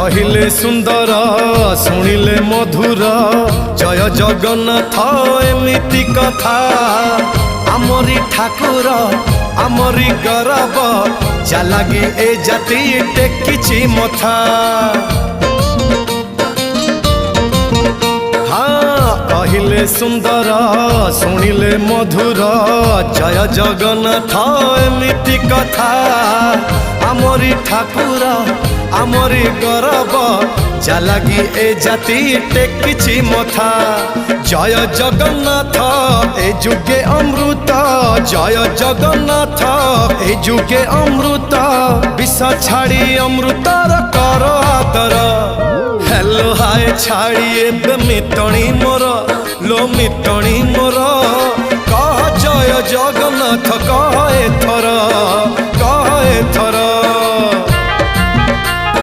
कहिले सुंदर शुणिले मधुर जय जगन्नाथ एमिति कथा आमरी ठाकुर आमरी गौरव जालागी ए जाति टेकिछि मथा। हाँ कहिले सुंदर शुणिले मधुर जय जगन्नाथ एमिति कथा आमरी ठाकुर आमरी गौरव जालागी ए जाति टेकिछि मथा। जय जगन्नाथ ए जुगे अमृत जय जगन्नाथ ए जुगे अमृत विष छाड़ी अमृतर कर आदर। हेलो हाय छाड़ी एबे मितणी मोर लो मितणी मोर कह जय जगन्नाथ कह एथर।